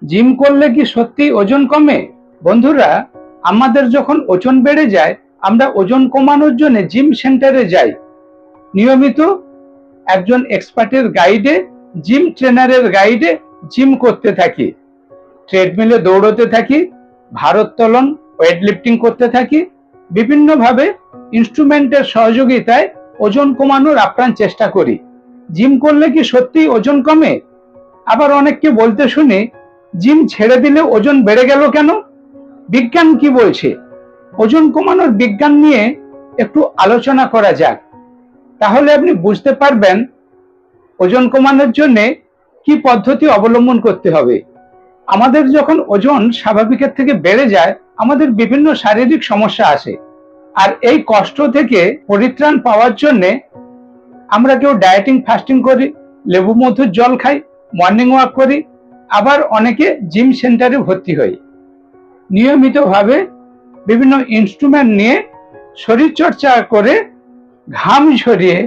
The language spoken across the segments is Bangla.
জিম করলে কি সত্যি ওজন কমে? বন্ধুরা, আমাদের যখন ওজন বেড়ে যায় আমরা ওজন কমানোর জন্য জিম সেন্টারে যাই। নিয়মিত একজন এক্সপার্টের গাইডে, জিম ট্রেনারের গাইডে জিম করতে থাকি। ট্রেডমিলে দৌড়তে থাকি, ভারোত্তোলন, ওয়েট লিফটিং করতে থাকি। বিভিন্নভাবে ইনস্ট্রুমেন্টের সহযোগিতায় ওজন কমানোর আপ্রাণ চেষ্টা করি। জিম করলে কি সত্যি ওজন কমে? আবার অনেককে বলতে শুনি, জিম ছেড়ে দিলে ওজন বেড়ে গেল কেন? বিজ্ঞান কি বলছে? ওজন কমানোর বিজ্ঞান নিয়ে একটু আলোচনা করা যাক। তাহলে আপনি বুঝতে পারবেন ওজন কমানোর জন্য কি পদ্ধতি অবলম্বন করতে হবে। আমাদের যখন ওজন স্বাভাবিকের থেকে বেড়ে যায় আমাদের বিভিন্ন শারীরিক সমস্যা আসে। আর এই কষ্ট থেকে পরিত্রাণ পাওয়ার জন্য আমরা কেউ ডায়েটিং ফাস্টিং করি, লেবু মধুর জল খাই, মর্নিং ওয়াক করি, আবার অনেকে জিম সেন্টারে ভর্তি হই। নিয়মিতভাবে বিভিন্ন ইনস্ট্রুমেন্ট নিয়ে শরীর চর্চা করে ঘাম ঝরিয়ে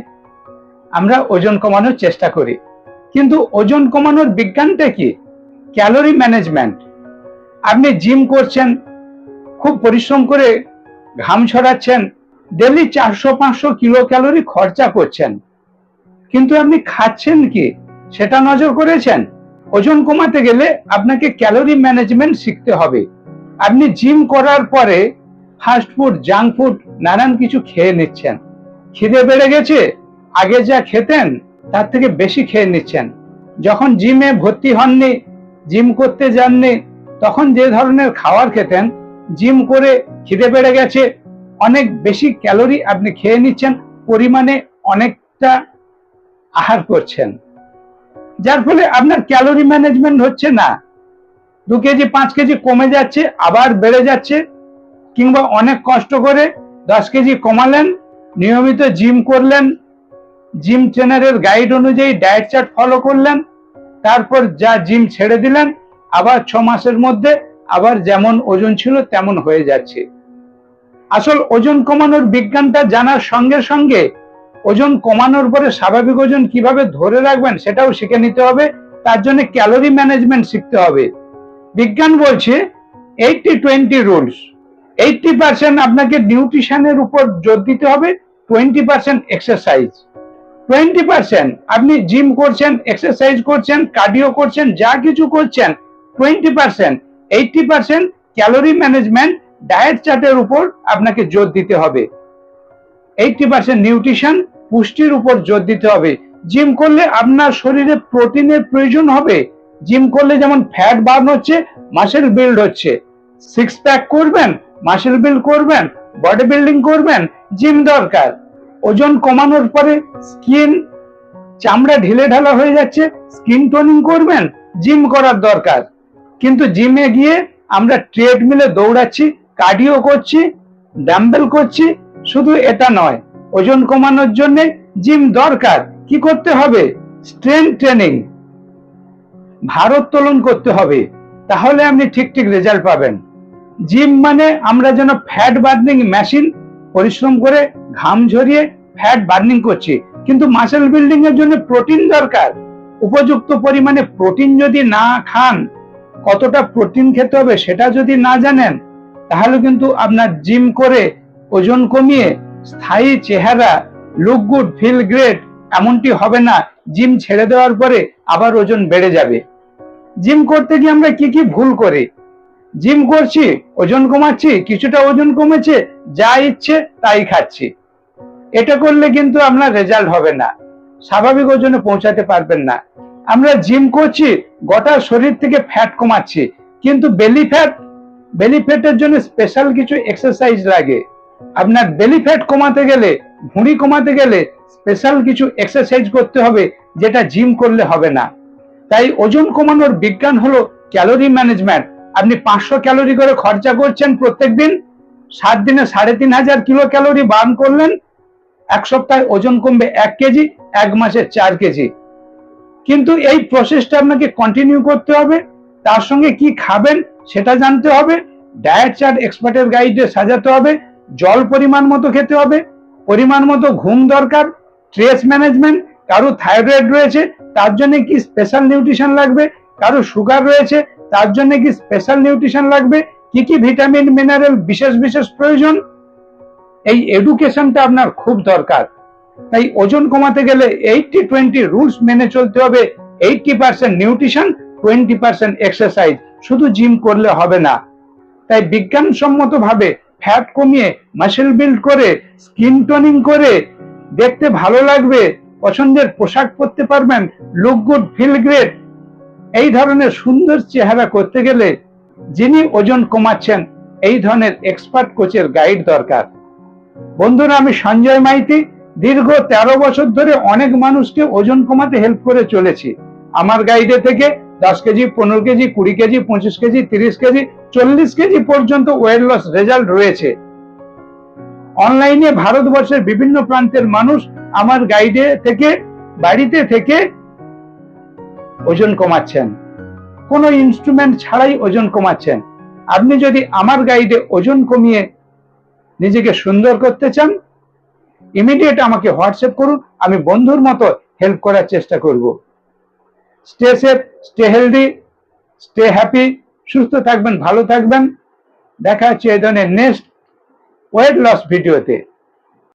আমরা ওজন কমানোর চেষ্টা করি। কিন্তু ওজন কমানোর বিজ্ঞানটা কি? Calorie management. আপনি জিম করছেন, খুব পরিশ্রম করে ঘাম ছড়াচ্ছেন, ডেলি 400-500 কিলো ক্যালোরি খরচা করছেন, কিন্তু আপনি খাচ্ছেন কি সেটা নজর করেছেন? ওজন কমাতে গেলে আপনাকে ক্যালোরি ম্যানেজমেন্ট শিখতে হবে। আপনি জিম করার পরে ফাস্ট ফুড, জাঙ্ক ফুড নানান কিছু খেয়ে নিচ্ছেন। খিদে বেড়ে গেছে, আগে যা খেতেন তার থেকে বেশি খেয়ে নিচ্ছেন। যখন জিমে ভর্তি হননি, জিম করতে যাননি, তখন যে ধরনের খাবার খেতেন, জিম করে খিদে বেড়ে গেছে, অনেক বেশি ক্যালোরি আপনি খেয়ে নিচ্ছেন, পরিমাণে অনেকটা আহার করছেন, যার ফলে আপনার ক্যালোরি ম্যানেজমেন্ট হচ্ছে না। 2 কেজি 5 কেজি কমে যাচ্ছে, আবার বেড়ে যাচ্ছে। কিংবা অনেক কষ্ট করে 10 কেজি কমালেন, নিয়মিত জিম করলেন, জিম ট্রেনারের গাইড অনুযায়ী ডায়েট চার্ট ফলো করলেন, তারপর যা জিম ছেড়ে দিলেন, আবার 6 মাসের মধ্যে আবার যেমন ওজন ছিল তেমন হয়ে যাচ্ছে। আসল ওজন কমানোর বিজ্ঞানটা জানার সঙ্গে সঙ্গে ওজন কমানোর পরে স্বাভাবিক ওজন কিভাবে ধরে রাখবেন সেটাও শিখে নিতে হবে। তার জন্য ক্যালোরি ম্যানেজমেন্ট শিখতে হবে। বিজ্ঞান বলছে 80-20 রুলস। 80% আপনাকে নিউট্রিশনের উপর জোর দিতে হবে, 20% এক্সারসাইজ। 20% আপনি জিম করছেন, এক্সারসাইজ করছেন, কার্ডিও করছেন, যা কিছু করছেন, 20%। 80% ক্যালোরি ম্যানেজমেন্ট, ডায়েট চার্টের উপর আপনাকে জোর দিতে হবে। 80% নিউট্রিশন, পুষ্টির উপর জোর দিতে হবে। জিম করলে আপনার শরীরে প্রোটিনের প্রয়োজন হবে। জিম করলে যেমন ফ্যাট বার্ন হচ্ছে, মাসেল বিল্ড হচ্ছে। 6 প্যাক করবেন, মাসেল বিল্ড করবেন, বডি বিল্ডিং করবেন, জিম দরকার। ওজন কমানোর পরে স্কিন, চামড়া ঢিলে ঢালা হয়ে যাচ্ছে, স্কিন টোনিং করবেন, জিম করার দরকার। কিন্তু জিমে গিয়ে আমরা ট্রেডমিলে দৌড়াচ্ছি, কার্ডিও করছি, ডাম্বেল করছি। শুধু এটা নয়, ওজন কমানোর জন্য জিম দরকার। কি করতে হবে? স্ট্রেংথ ট্রেনিং, ভারোত্তোলন করতে হবে, তাহলে আপনি ঠিক ঠিক রেজাল্ট পাবেন। জিম মানে আমরা যেন ফ্যাট বার্নিং মেশিন, পরিশ্রম করে ঘাম ঝরিয়ে ফ্যাট বার্নিং করছি, কিন্তু মাসেল বিল্ডিং এর জন্য প্রোটিন দরকার। উপযুক্ত পরিমাণে প্রোটিন যদি না খান, কতটা প্রোটিন খেতে হবে সেটা যদি না জানেন, তাহলে কিন্তু আপনার জিম করে ওজন কমিয়ে স্থায়ী চেহারা, লুক গুড, ফিল গ্রেট এমনটি হবে না। জিম ছেড়ে দেওয়ার পরে আবার ওজন বেড়ে যাবে। জিম করতে গিয়ে আমরা কি কি ভুল করি? জিম করছি, ওজন কমাচ্ছি, কিছুটা ওজন কমেছে, যা ইচ্ছে তাই খাচ্ছি। এটা করলে কিন্তু আপনার রেজাল্ট হবে না, স্বাভাবিক ওজনে পৌঁছাতে পারবেন না। আমরা জিম করছি, গোটা শরীর থেকে ফ্যাট কমাচ্ছি, কিন্তু বেলি ফ্যাটের জন্য স্পেশাল কিছু এক্সারসাইজ লাগে। আপনার বেলি ফ্যাট কমাতে গেলে, ভুঁড়ি কমাতে গেলে স্পেশাল কিছু এক্সারসাইজ করতে হবে, যেটা জিম করলে হবে না। তাই ওজন কমানোর বিজ্ঞান হলো ক্যালোরি ম্যানেজমেন্ট। আপনি 500 ক্যালোরি করে খরচা করছেন প্রত্যেক দিন, 7 দিনে 3500 কিলো ক্যালোরি বার্ন করলেন, 1 সপ্তাহে ওজন কমবে 1 কেজি, 1 মাসে 4 কেজি। কিন্তু এই প্রসেসটা আপনাকে কন্টিনিউ করতে হবে। তার সঙ্গে কি খাবেন সেটা জানতে হবে, ডায়েট চার্ট এক্সপার্টের গাইডে সাজাতে হবে, জল পরিমাণ মতো খেতে হবে, পরিমাণ মতো ঘুম দরকার, স্ট্রেস ম্যানেজমেন্ট। কারো থাইরয়েড রয়েছে, তার জন্য কি স্পেশাল নিউট্রিশন লাগবে, কারো সুগার রয়েছে, তার জন্য কি স্পেশাল নিউট্রিশন লাগবে, কি কি ভিটামিন মিনারেল বিশেষ বিশেষ প্রয়োজন, এই এডুকেশনটা আপনার খুব দরকার। তাই ওজন কমাতে গেলে 80-20 রুলস মেনে চলতে হবে। 80% নিউট্রিশন, 20% এক্সারসাইজ। শুধু জিম করলে হবে না। তাই বিজ্ঞানসম্মত ভাবে ফ্যাট কমিয়ে মাসেল বিল্ড করে স্কিন টোনিং করে দেখতে ভালো লাগবে, পছন্দের পোশাক পরতে পারবেন, লুক গুড ফিল গ্রেট, এই ধরনের সুন্দর চেহারা করতে গেলে যিনি ওজন কমাচ্ছেন এই ধরনের এক্সপার্ট কোচের গাইড দরকার। বন্ধুরা, আমি সঞ্জয় মাইতি দীর্ঘ 13 বছর ধরে অনেক মানুষকে ওজন কমাতে হেল্প করে চলেছি। আমার গাইডে থেকে 10 KG, 15 KG, 20 KG, 25 KG, 30 KG, 40 KG পর্যন্ত ওয়েট লস রেজাল্ট রয়েছে। অনলাইনে ভারতবর্ষের বিভিন্ন প্রান্তের মানুষ আমার গাইডে থেকে বাড়িতে থেকে ওজন কমাচ্ছেন, কোনো ইনস্ট্রুমেন্ট ছাড়াই ওজন কমাচ্ছেন। আপনি যদি আমার গাইডে ওজন কমিয়ে নিজেকে সুন্দর করতে চান, ইমিডিয়েট আমাকে হোয়াটসঅ্যাপ করুন, আমি বন্ধুর মতো হেল্প করার চেষ্টা করব। Stay safe, stay healthy, stay happy, সুস্থ থাকবেন, ভালো থাকবেন। দেখা হচ্ছে এই ধরনের নেক্সট ওয়েট লস ভিডিওতে।